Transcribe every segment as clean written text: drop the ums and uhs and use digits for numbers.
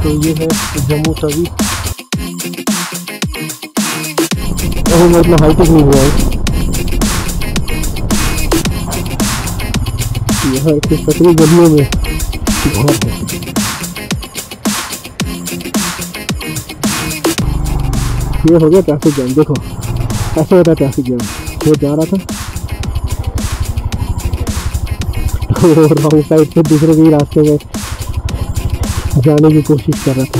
तो ये है जम्मू तवी। अभी मैं इतना हाईटेक नहीं हुआ हूँ। यहाँ एक सकरी गलियों में घर है। ये हो गया ट्रैफिक जाम। देखो ऐसे होता है ट्रैफिक जाम। वो जा रहा था रॉन्ग साइड से दूसरे के रास्ते में जाने की कोशिश कर रहा था।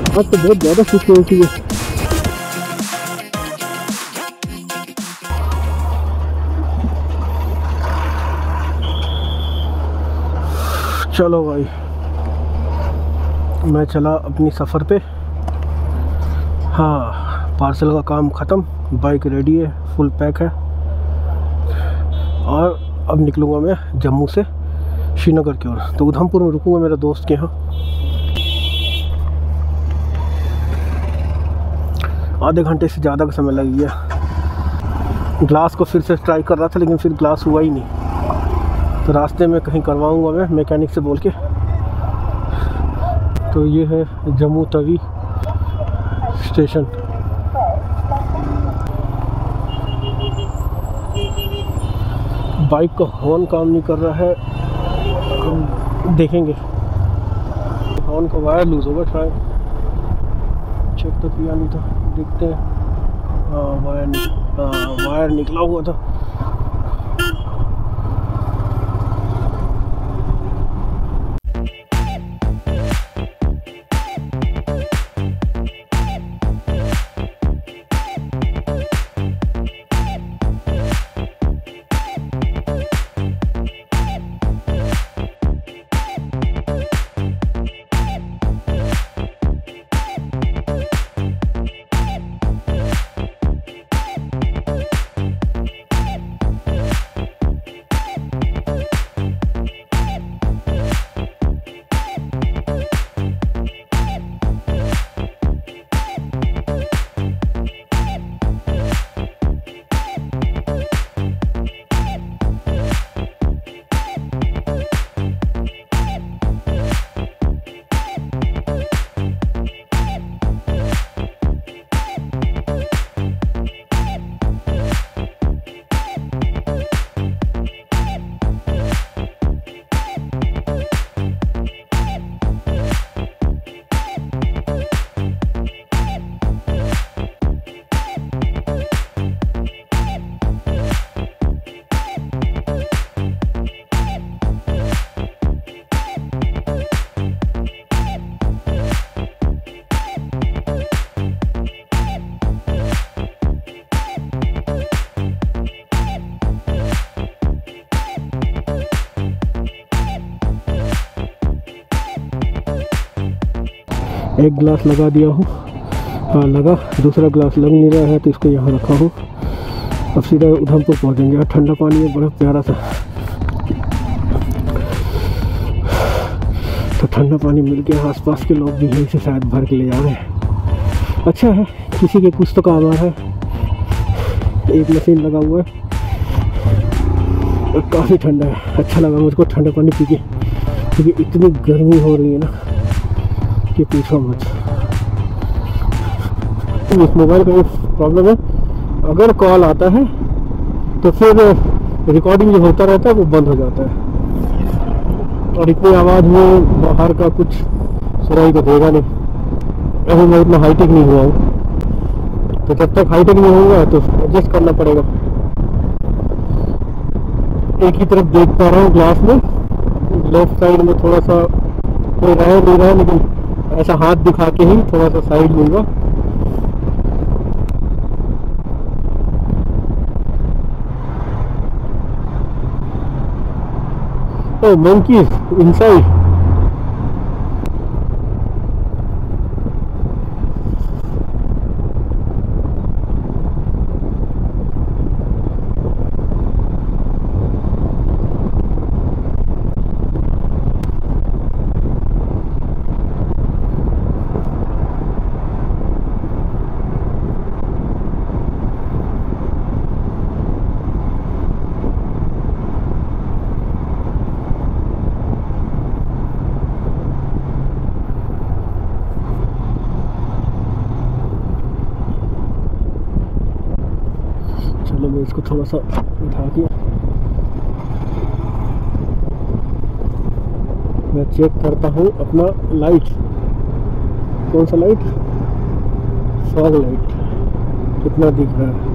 आज तो बहुत ज़्यादा सिक्योरिटी है। चलो भाई, मैं चला अपनी सफ़र पे। हाँ, पार्सल का काम ख़त्म, बाइक रेडी है, फुल पैक है। और अब निकलूँगा मैं जम्मू से श्रीनगर की ओर। तो उधमपुर में रुकूँगा मेरे दोस्त के यहाँ। आधे घंटे से ज़्यादा का समय लग गया। ग्लास को फिर से ट्राई कर रहा था लेकिन फिर ग्लास हुआ ही नहीं। तो रास्ते में कहीं करवाऊँगा मैं मैकेनिक से बोल के। तो ये है जम्मू तवी स्टेशन। बाइक का हॉर्न काम नहीं कर रहा है, हम देखेंगे। हॉर्न का वायर लूज़ होगा शायद, चेक तो किया नहीं था, देखते हैं। वायर निकला हुआ था। एक गिलास लगा दिया हूँ। हाँ लगा, दूसरा गिलास लग नहीं रहा है तो इसको यहाँ रखा हूँ। अब सीधा उधमपुर पहुँचेंगे। और ठंडा पानी है बड़ा प्यारा सा, तो ठंडा पानी मिल गया। आसपास के लोग भी यहीं से शायद भर के ले जा रहे हैं। अच्छा है, किसी के कुछ तो काम आ रहा है। एक मशीन लगा हुआ है और काफ़ी ठंडा है। अच्छा लगा मुझको ठंडा पानी पी के, क्योंकि इतनी गर्मी हो रही है ना कि पूछो मत। इस मोबाइल का ये प्रॉब्लम है, अगर कॉल आता है तो फिर रिकॉर्डिंग जो होता रहता है वो बंद हो जाता है। और इतनी आवाज़ में बाहर का कुछ सुनाई तो देगा नहीं। अभी मैं इतना हाईटेक नहीं हुआ हूँ, तो जब तक हाईटेक नहीं होगा तो एडजस्ट करना पड़ेगा। एक ही तरफ देख पा रहा हूँ ग्लास में, लेफ्ट साइड में थोड़ा सा कोई रह नहीं रहा, लेकिन ऐसा हाथ दिखा के ही थोड़ा सा साइड लूँगा। Oh, monkeys inside. थोड़ा सा उठा के मैं चेक करता हूँ अपना लाइट। कौन सा लाइट? फॉग लाइट कितना दिख रहा है।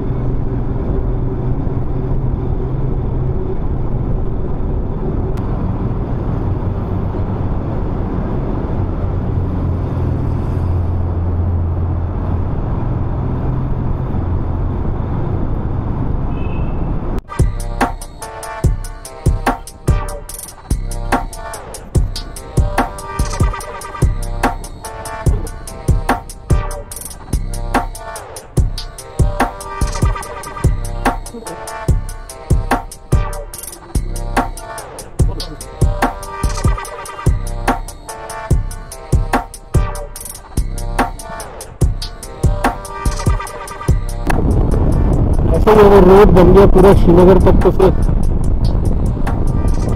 ऐसे ही अगर रोड बन गया पूरा श्रीनगर तक तो फिर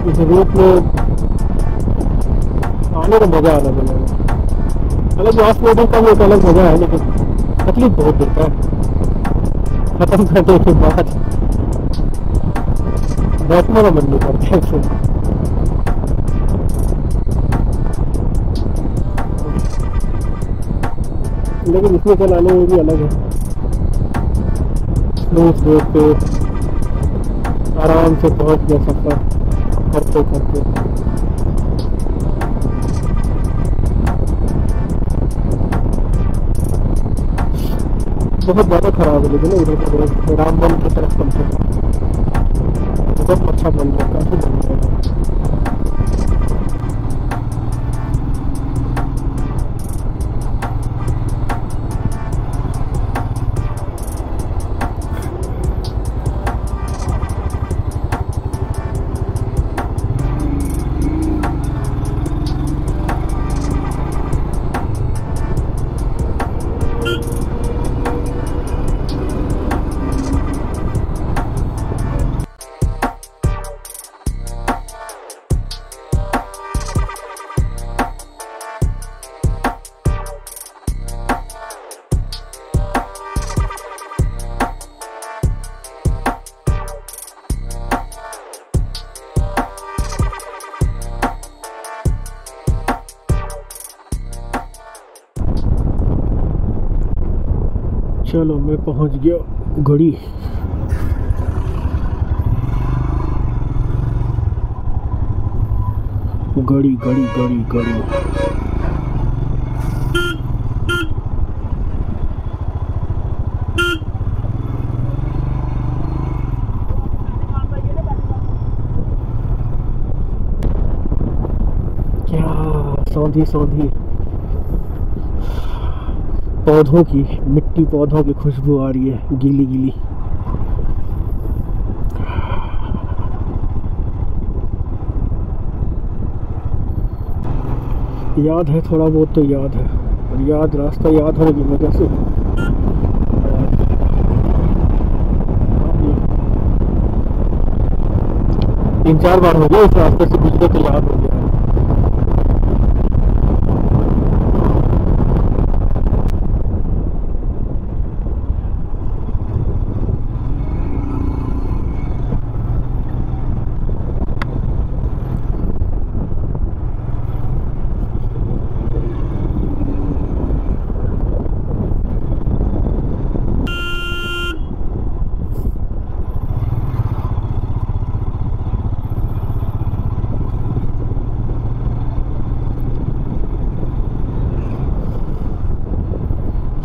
इस रूट में आने का मजा अलग अलग है। अलग ऑफ रोडिंग का भी एक अलग मजा है, लेकिन तकलीफ बहुत देता है खत्म करने के बाद। बैठने का मन नहीं करता है। लेकिन इसमें चलाने में भी अलग है। स्मूथ रोड पे आराम से पहुंच गया सफर करते करते। बहुत ज़्यादा खराब है लेकिन उधर का रोड रामबन की तरफ कम से कम बहुत अच्छा बन रहा है, काफ़ी बन रहा है। चलो मैं पहुंच गया गड़ी। गड़ी गड़ी गड़ी गड़ी क्या सौंधी सौंधी पौधों की, मिट्टी पौधों की खुशबू आ रही है, गीली गीली। याद है थोड़ा बहुत तो याद है, और याद रास्ता याद होने की वजह से 3-4 बार हो गया इस रास्ते से गुजरे तो याद हो गया।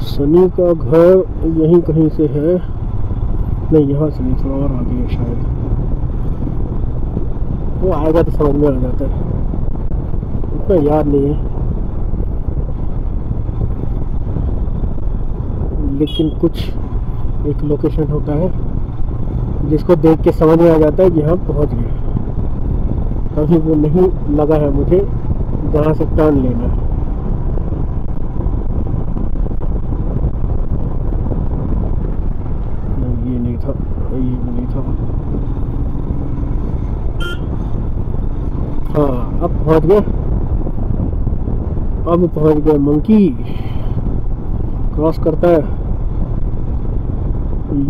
सनी का घर यहीं कहीं से है, नहीं यहाँ से नहीं, थोड़ा और आगे है शायद। वो आएगा तो समझ में आ जाता है, उतना याद नहीं है। लेकिन कुछ एक लोकेशन होता है जिसको देख के समझ में आ जाता है कि यहाँ पहुँच गए। कभी वो नहीं लगा है मुझे जहाँ से टर्न लेना है। ये नहीं था, ये भी नहीं था। हाँ अब पहुँच गए, अब पहुँच गए। मंकी क्रॉस करता है,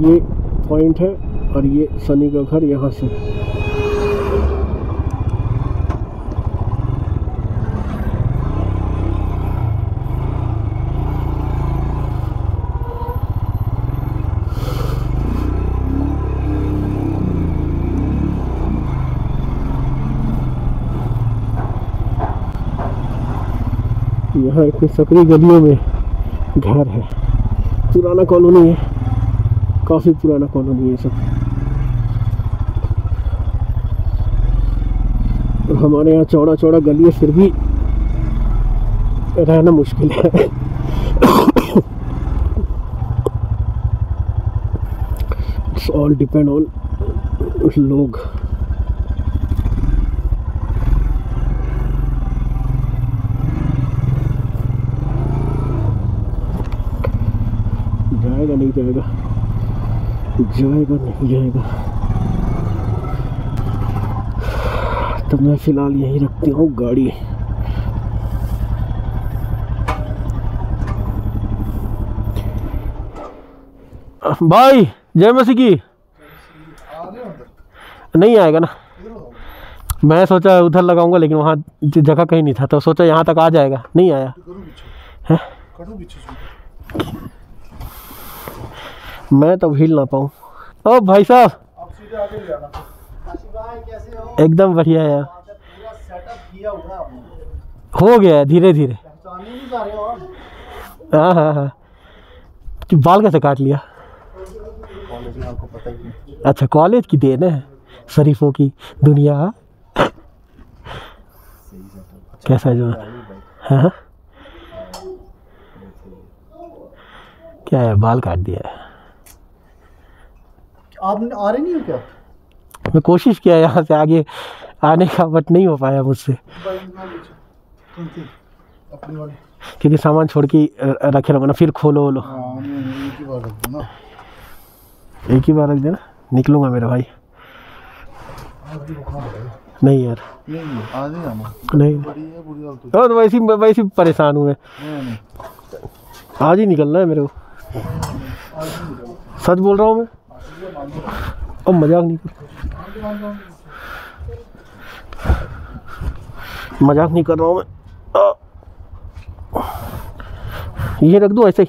ये पॉइंट है और ये सनी का घर यहाँ से। यहाँ इतनी सकरी गलियों में घर है। पुराना कॉलोनी है, काफी पुराना कॉलोनी है सब। और हमारे यहाँ चौड़ा चौड़ा गली है, फिर भी रहना मुश्किल है। इट्स ऑल डिपेंड ऑन लोग। जाएगा नहीं जाएगा, जाएगा नहीं जाएगा। तो मैं फिलहाल यहीं रखती हूँ गाड़ी। भाई जय मसीह की। नहीं आएगा ना, मैं सोचा उधर लगाऊंगा लेकिन वहाँ जगह कहीं नहीं था, तो सोचा यहाँ तक आ जाएगा, नहीं आया है। मैं तो हिल ना पाऊँ। ओ भाई साहब, एकदम बढ़िया यार, हो गया धीरे धीरे। हाँ हाँ हाँ, बाल कैसे काट लिया? अच्छा, कॉलेज की देन है, शरीफों की दुनिया। कैसा जो है, क्या है, बाल काट दिया है। आप आ रहे नहीं हो क्या? मैं कोशिश किया यहाँ से आगे आने का, बट नहीं हो पाया मुझसे, क्योंकि सामान छोड़ के रखे रहो ना, फिर खोलो वोलो। एक ही बार रख देना, निकलूंगा मेरे भाई। नहीं यार, नहीं तो वैसे परेशान हुए, आज ही निकलना है मेरे को। सच बोल रहा हूँ मैं, अब मजाक नहीं कर रहा हूँ मैं। ये रख दूँ ऐसे ही।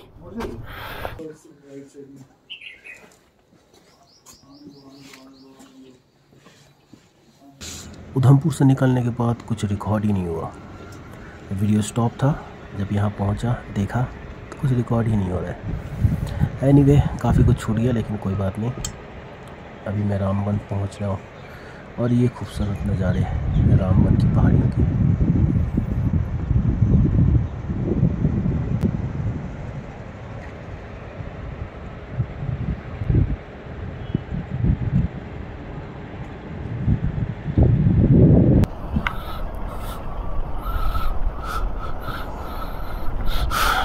उधमपुर से निकलने के बाद कुछ रिकॉर्ड ही नहीं हुआ, वीडियो स्टॉप था। जब यहाँ पहुँचा देखा तो कुछ रिकॉर्ड ही नहीं हो रहा है। एनीवे, काफ़ी कुछ छूट गया, लेकिन कोई बात नहीं। अभी मैं रामबन पहुँच रहा हूँ और ये खूबसूरत नज़ारे रामबन की पहाड़ियों के।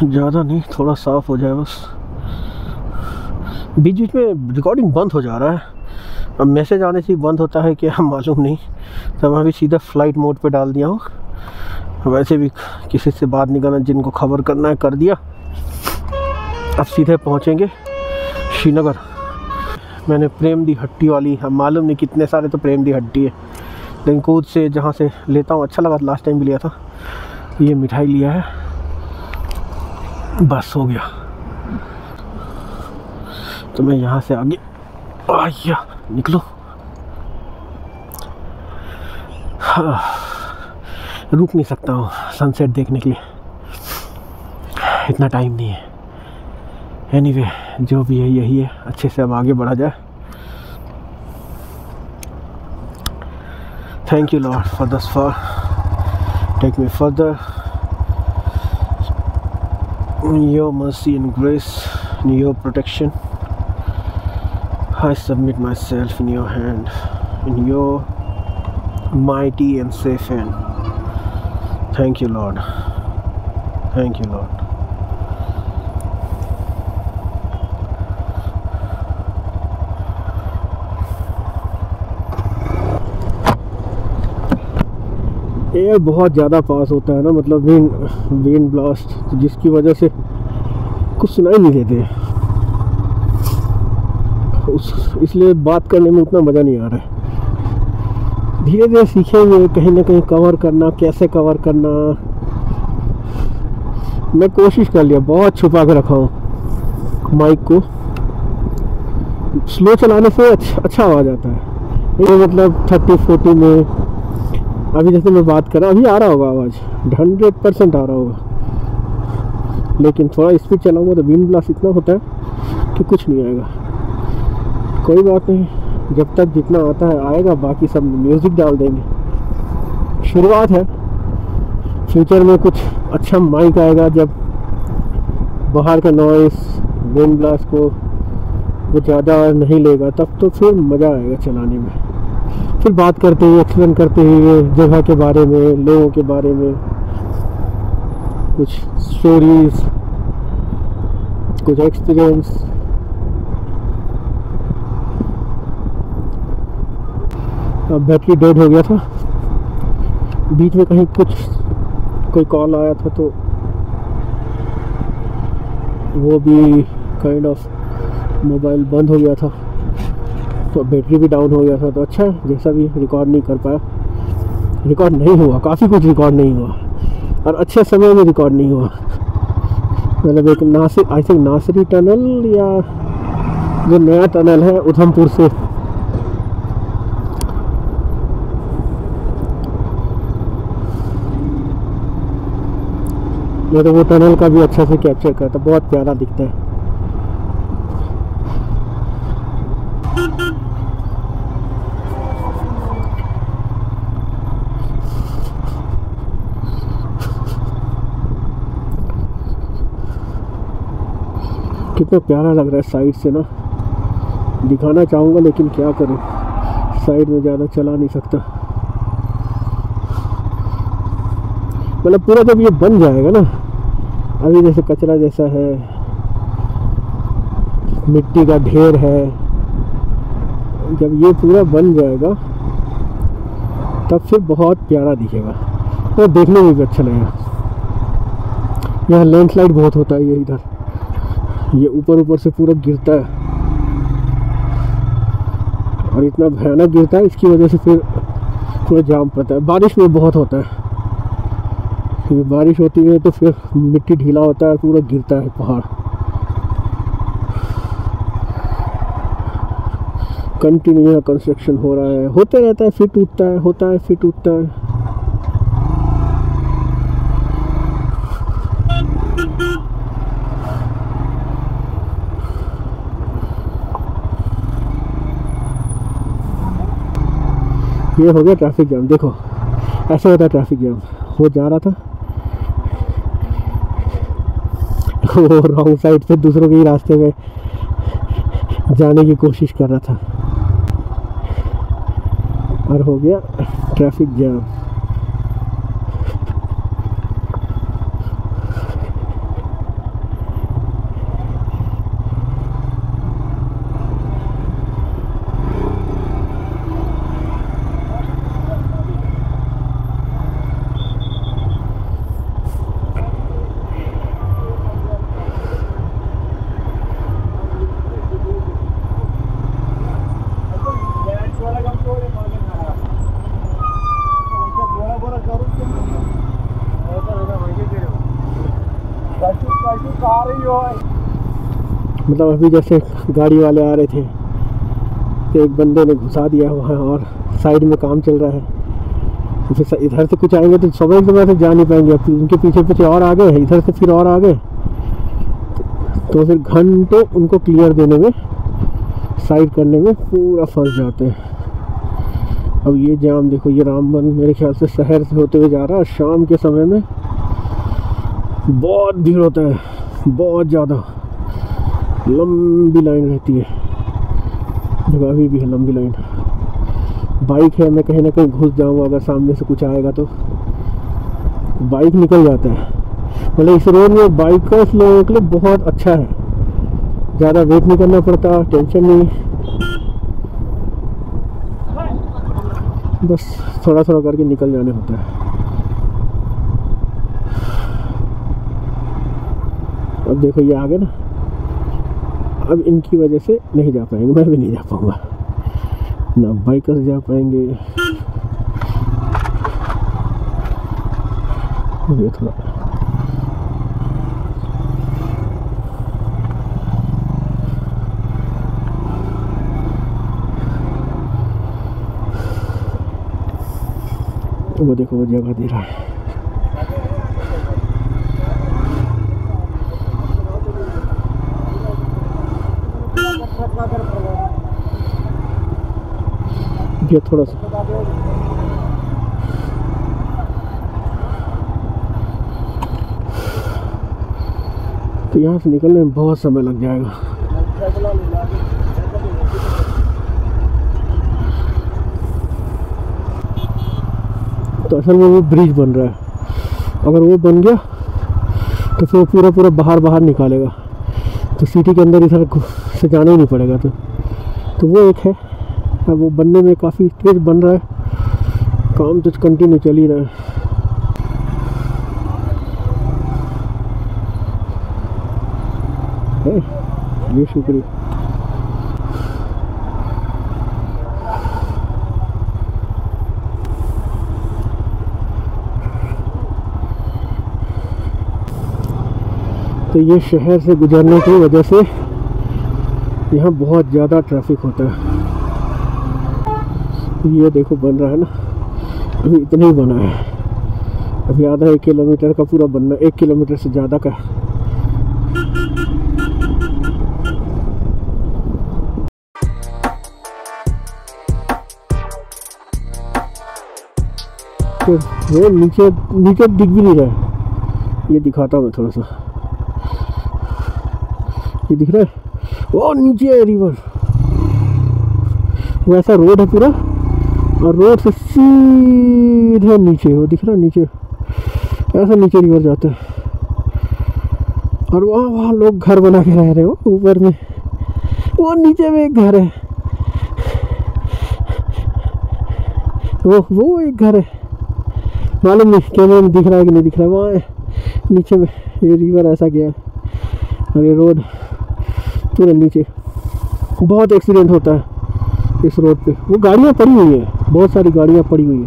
ज़्यादा नहीं, थोड़ा साफ हो जाए बस। बीच बीच में रिकॉर्डिंग बंद हो जा रहा है, अब मैसेज आने से ही बंद होता है क्या मालूम नहीं। तो मैं अभी सीधा फ्लाइट मोड पे डाल दिया हूँ। वैसे भी किसी से बात नहीं करना, जिनको खबर करना है कर दिया। अब सीधे पहुँचेंगे श्रीनगर। मैंने प्रेम दी हट्टी वाली, अब मालूम नहीं कितने सारे तो प्रेम दी हट्टी है, लेकिन कूद से जहाँ से लेता हूँ अच्छा लगा, लास्ट टाइम भी लिया था। ये मिठाई लिया है, बस हो गया। तो मैं यहाँ से आगे आया, निकलो। हाँ, रुक नहीं सकता हूँ सनसेट देखने के लिए, इतना टाइम नहीं है। एनीवे, जो भी है यही है, अच्छे से अब आगे बढ़ा जाए। Thank you Lord for this for, take me further in your mercy and grace, in your protection. I submit myself in your hand, in your mighty and safe hand. Thank you Lord, thank you Lord. Air बहुत ज़्यादा पास होता है ना, मतलब wind blast, जिसकी वजह से कुछ सुनाई नहीं देते। इसलिए बात करने में उतना मज़ा नहीं आ रहा है। धीरे धीरे सीखेंगे कहीं ना कहीं कवर करना, कैसे कवर करना। मैं कोशिश कर लिया, बहुत छुपा के रखा हूँ माइक को। स्लो चलाने से अच्छा आवाज़ आता है, ये मतलब 30-40 में। अभी जैसे मैं बात कर रहा हूँ, अभी आ रहा होगा आवाज़, 100% आ रहा होगा। लेकिन थोड़ा स्पीड चलाऊंगा तो विंड ब्लास्ट इतना होता है कि कुछ नहीं आएगा। कोई बात नहीं, जब तक जितना आता है आएगा, बाकी सब म्यूज़िक डाल देंगे। शुरुआत है, फ्यूचर में कुछ अच्छा माइक आएगा जब बाहर का नॉइस विंड ब्लास्ट को वो ज़्यादा नहीं लेगा, तब तो फिर मज़ा आएगा चलाने में। फिर बात करते हुए, एक्सप्लेन करते हुए जगह के बारे में, लोगों के बारे में, कुछ स्टोरीज, कुछ एक्सपीरियंस। अब बैटरी डेड हो गया था, बीच में कहीं कोई कॉल आया था तो वो भी काइंड ऑफ मोबाइल बंद हो गया था, तो बैटरी भी डाउन हो गया था। तो अच्छा, जैसा भी रिकॉर्ड नहीं कर पाया, रिकॉर्ड नहीं हुआ, काफ़ी कुछ रिकॉर्ड नहीं हुआ और अच्छे समय में रिकॉर्ड नहीं हुआ। मतलब एक आई थिंक नासिरी टनल या जो नया टनल है उधमपुर से, तो वो टनल का भी अच्छा से कैप्चर करता, बहुत प्यारा दिखता है। कितना प्यारा लग रहा है साइड से ना, दिखाना चाहूँगा लेकिन क्या करूँ, साइड में ज़्यादा चला नहीं सकता। मतलब पूरा जब ये बन जाएगा ना, अभी जैसे कचरा जैसा है, मिट्टी का ढेर है, जब ये पूरा बन जाएगा तब फिर बहुत प्यारा दिखेगा और देखने में भी अच्छा लगेगा। यहाँ लैंडस्लाइड बहुत होता है, ये इधर ये ऊपर से पूरा गिरता है और इतना भयानक गिरता है, इसकी वजह से फिर पूरा जाम पड़ता है। बारिश में बहुत होता है, क्योंकि बारिश होती है तो फिर मिट्टी ढीला होता है, पूरा गिरता है पहाड़। कंटिन्यू यहाँ कंस्ट्रक्शन हो रहा है, होते रहता है, फिर टूटता है, होता है, फिर टूटता है। ये हो गया ट्रैफिक जाम। देखो ऐसे होता है ट्रैफिक जाम। वो जा रहा था वो रॉन्ग साइड से दूसरों के ही रास्ते में जाने की कोशिश कर रहा था और हो गया ट्रैफिक जाम। मतलब अभी जैसे गाड़ी वाले आ रहे थे तो एक बंदे ने घुसा दिया वहाँ और साइड में काम चल रहा है, तो फिर इधर से कुछ आएंगे तो सब एक जगह से जा नहीं पाएंगे, उनके पीछे पीछे और आ गए, इधर से फिर और आ गए, तो फिर घंटों उनको क्लियर देने में, साइड करने में पूरा फंस जाते हैं। अब ये जाम देखो, ये रामबन मेरे ख्याल से शहर से होते हुए जा रहा है। शाम के समय में बहुत भीड़ होता है, बहुत ज़्यादा लंबी लाइन रहती है। देखो अभी भी है लंबी लाइन। बाइक है, मैं कहीं ना कहीं घुस जाऊँगा, अगर सामने से कुछ आएगा तो बाइक निकल जाता है। मतलब इस रोड में बाइकर्स लोगों के लिए बहुत अच्छा है, ज़्यादा वेट नहीं करना पड़ता, टेंशन नहीं, बस थोड़ा थोड़ा करके निकल जाने होता है। अब देखो ये आगे ना, अब इनकी वजह से नहीं जा पाएंगे, मैं भी नहीं जा पाऊँगा, ना बाइकर्स जा पाएंगे। ये थोड़ा वो देखो वो जगह दे रहा है। ये थोड़ा सा तो यहाँ से निकलने में बहुत समय लग जाएगा। तो असल में वो ब्रिज बन रहा है, अगर वो बन गया तो फिर पूरा पूरा बाहर निकालेगा, तो सिटी के अंदर इधर से जाना ही नहीं पड़ेगा। तो वो एक है, अब वो बनने में काफ़ी तेज बन रहा है, काम तो कंटिन्यू चल ही रहा है। ये शुक्रिया। तो ये शहर से गुजरने की वजह से यहाँ बहुत ज़्यादा ट्रैफिक होता है। ये देखो बन रहा है ना, अभी इतना ही बना है, अभी आधा 1 किलोमीटर का पूरा बनना, 1 किलोमीटर से ज़्यादा का। तो वो नीचे दिख भी नहीं रहा है, ये दिखाता हूँ मैं थोड़ा सा, ये दिख रहा है वो नीचे है रिवर, वो ऐसा रोड है पूरा, और रोड से सीधा नीचे वो दिख रहा है, नीचे ऐसा नीचे रिवर जाता है। और वहाँ लोग घर बना के रह रहे हो ऊपर में, वो नीचे में एक घर है, वो एक घर है, मालूम नहीं कैमरे में दिख रहा है कि नहीं दिख रहा है। वहाँ नीचे में ये रिवर ऐसा गया है, और ये रोड पूरे नीचे। बहुत एक्सीडेंट होता है इस रोड पे, वो गाड़ियाँ पड़ी हुई है, बहुत सारी गाड़ियाँ पड़ी हुई है।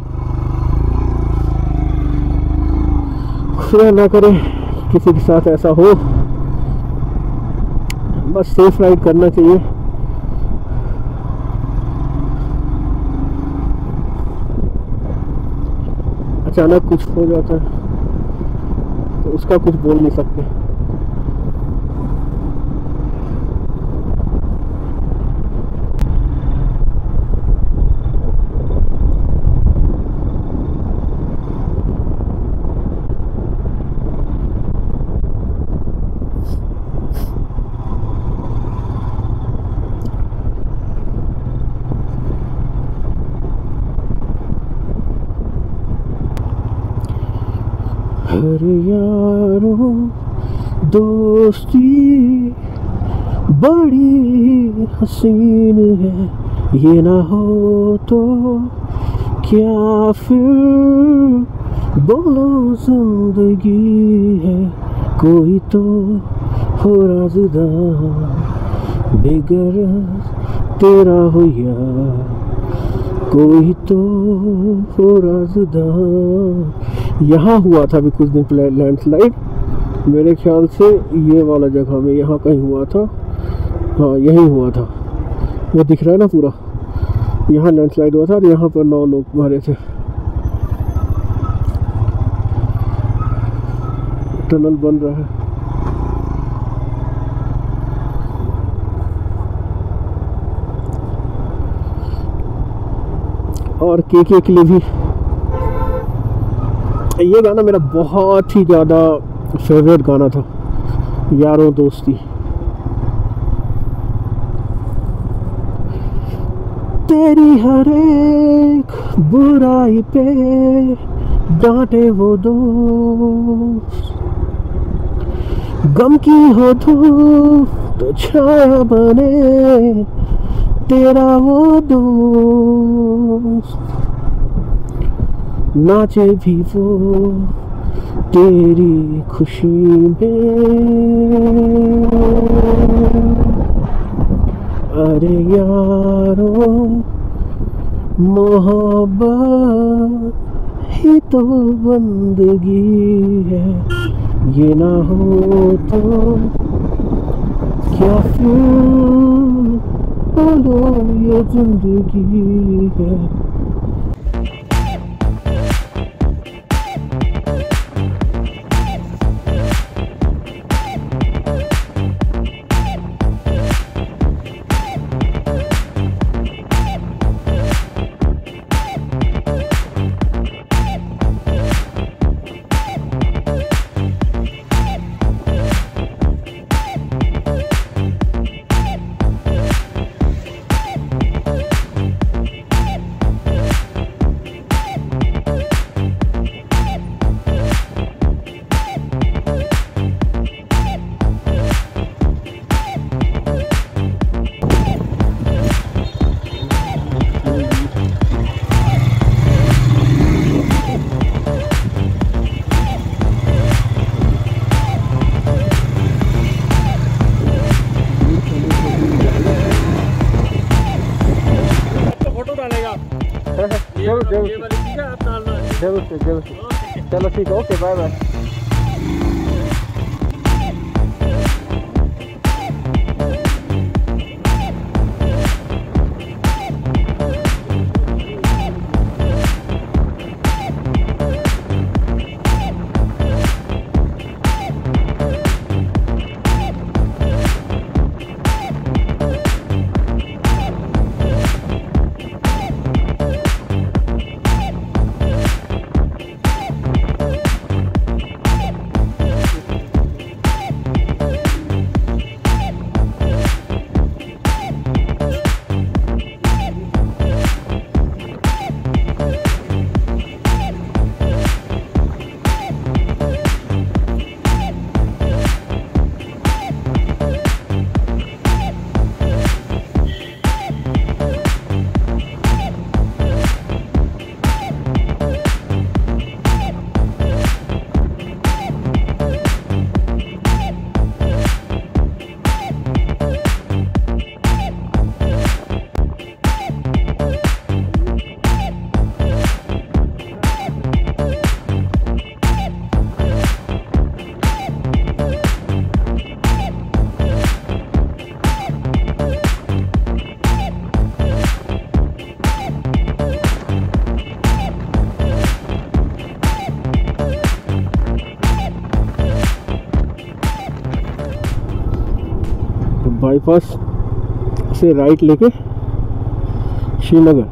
खुदा ना करे किसी के साथ ऐसा हो, बस सेफ राइड करना चाहिए। अचानक कुछ हो जाता है तो उसका कुछ बोल नहीं सकते। हर यारों दोस्ती बड़ी हसीन है, ये ना हो तो क्या फिर बोलो जिंदगी है, कोई तो हो राज़दार बेगरज तेरा हो यार, कोई तो हो राज़दार। यहाँ हुआ था अभी कुछ दिन पहले लैंडस्लाइड, मेरे ख्याल से ये वाला जगह में यहाँ कहीं हुआ था, हाँ यहीं हुआ था, वो दिख रहा है ना पूरा, यहाँ लैंडस्लाइड हुआ था और यहाँ पर 9 लोग मरे थे। टनल बन रहा है। और के लिए भी ये गाना मेरा बहुत ही ज़्यादा फेवरेट गाना था, यारों दोस्ती। तेरी हर एक बुराई पे डांटे वो दोस्त, गम की हो धूप तो छाया बने तेरा वो दोस्त, नाचे भी वो तेरी खुशी में, अरे यारो मोहब्बत ही तो बंदगी है, ये ना हो तो क्या फिर बोलो ये जिंदगी है। जरूर से चलो ठीक है, ओके बाय बाय। बाईपास से राइट लेके श्रीनगर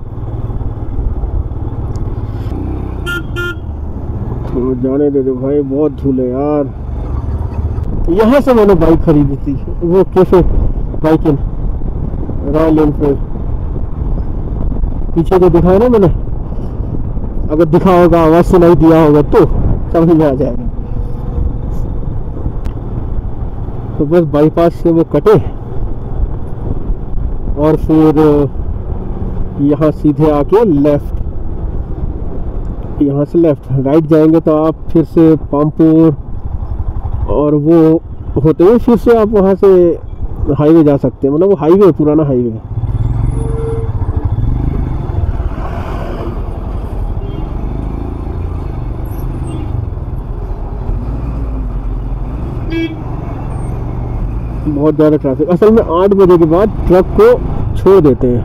तो जाने दे दो भाई, बहुत धूल है यार। यहाँ से मैंने बाइक खरीदी थी, वो कैसे बाइक इन रॉयल एनफील्ड, पीछे जो दिखाया ना मैंने, अगर दिखा होगा आवाज सुनाई दिया होगा तो समझ में आ जाएगा। तो बस बाईपास से वो कटे और फिर यहाँ सीधे आके लेफ्ट, यहाँ से लेफ्ट राइट जाएंगे तो आप फिर से पामपुर और वो होते हुए फिर से आप वहाँ से हाईवे जा सकते हैं। मतलब वो हाईवे, पुराना हाईवे। बहुत ज़्यादा ट्रैफिक। असल में 8 बजे के बाद ट्रक को छोड़ देते हैं।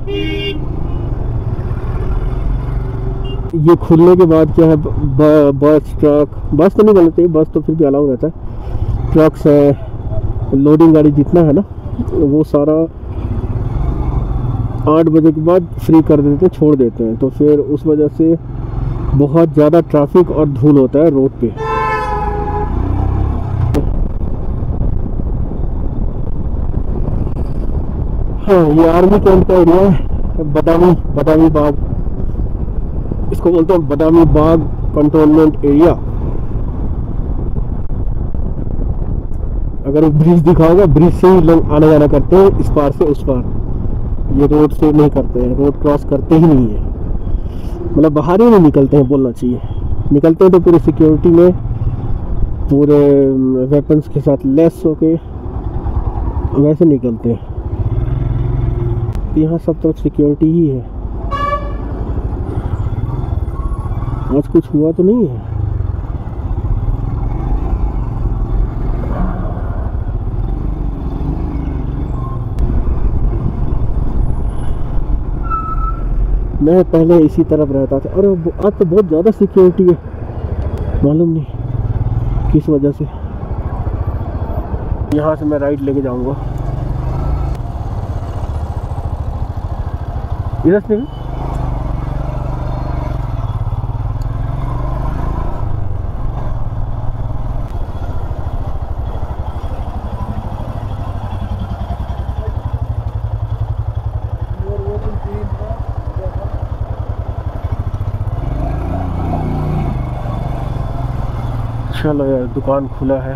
ये खुलने के बाद क्या है, बस ट्रक, बस तो नहीं बनती, बस तो फिर भी अलाउ रहता है। ट्रक्स है, लोडिंग गाड़ी जितना है ना वो सारा 8 बजे के बाद फ्री कर देते हैं, छोड़ देते हैं। तो फिर उस वजह से बहुत ज़्यादा ट्रैफिक और धूल होता है रोड पे। हाँ, ये आर्मी कैंप का एरिया है, बदामी बाग इसको बोलते हैं, बदामी बाग कंटोनमेंट एरिया। अगर ब्रिज दिखा होगा, ब्रिज से ही लोग आना जाना करते हैं, इस पार से उस पार। ये रोड से नहीं करते हैं, रोड क्रॉस करते ही नहीं है, मतलब बाहर ही नहीं निकलते हैं बोलना चाहिए। निकलते हैं तो पूरी सिक्योरिटी में, पूरे वेपन्स के साथ लेस होके वैसे निकलते हैं। यहाँ सब तरफ सिक्योरिटी ही है। आज कुछ हुआ तो नहीं है। मैं पहले इसी तरफ रहता था और आज तो बहुत ज़्यादा सिक्योरिटी है, मालूम नहीं किस वजह से। यहाँ से मैं राइट लेके जाऊंगा इधर से। चलो यार, दुकान खुला है।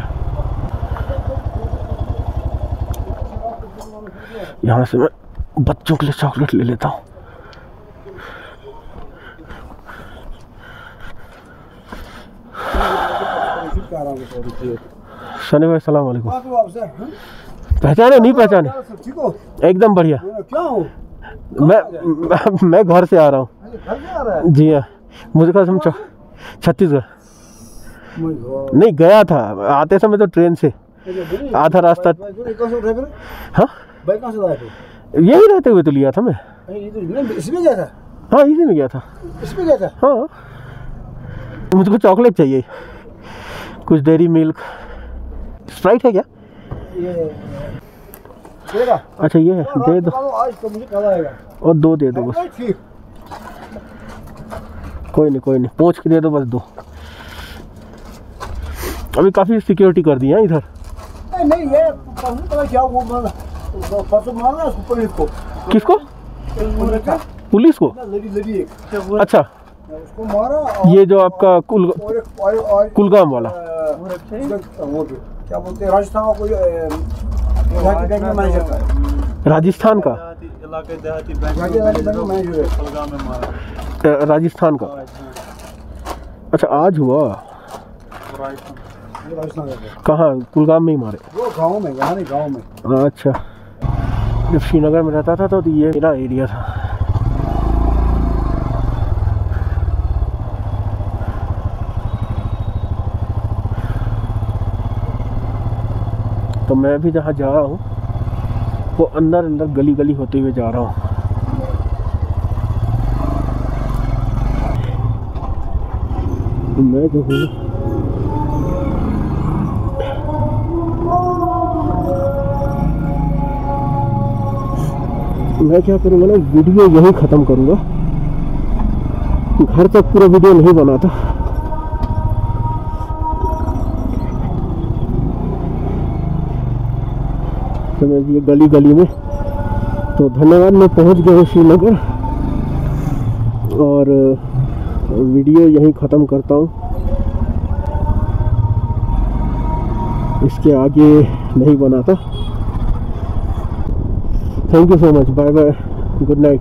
यहाँ से मैं बच्चों के लिए चॉकलेट ले लेता हूँ। सनी भाई सलाम वालेकुम। पहचाने नहीं पहचाने? एकदम बढ़िया। मैं घर से आ रहा हूँ। जी हाँ, मुझे कहा समझो छत्तीसगढ़ नहीं गया था, आते समय तो ट्रेन से आधा रास्ता। हाँ यही रहते हुए तो लिया था मैं। इसमें गया था? हाँ इसी में गया था। इसमें गया था? हाँ मुझको चॉकलेट चाहिए, कुछ डेयरी मिल्क। स्प्राइट है क्या? ये अच्छा ये है, दे दो। आज तो मुझे कल आएगा और दो दे दो बस। कोई नहीं कोई नहीं, पहुँच के दे दो बस दो। अभी काफी सिक्योरिटी कर दी है इधर। नहीं ये पता क्या वो परसों मारा ना उसको, पुलिस को। किसको? पुलिस को? लड़ी एक। अच्छा उसको मारा। ये जो आपका कुलगाम वाला वो क्या बोलते हैं, राजस्थान का कोई मैनेजर का। राजस्थान का? राजस्थान का। अच्छा आज हुआ? कहाँ? कुलगाम में ही मारे? वो गांव में, यहाँ नहीं गांव में। अच्छा, जब श्रीनगर में रहता था तो ये मेरा एरिया था। तो मैं भी जहाँ जा रहा हूँ वो अंदर अंदर गली गली होते हुए जा रहा हूँ। मैं जो हूँ मैं क्या करूँगा ना, वीडियो यही ख़त्म करूँगा। घर तक पूरा वीडियो नहीं बनाता। तो मैं ये गली गली में, तो धन्यवाद, मैं पहुँच गया हूँ श्रीनगर और वीडियो यहीं ख़त्म करता हूँ। इसके आगे नहीं बनाता। Thank you so much, bye bye, good night.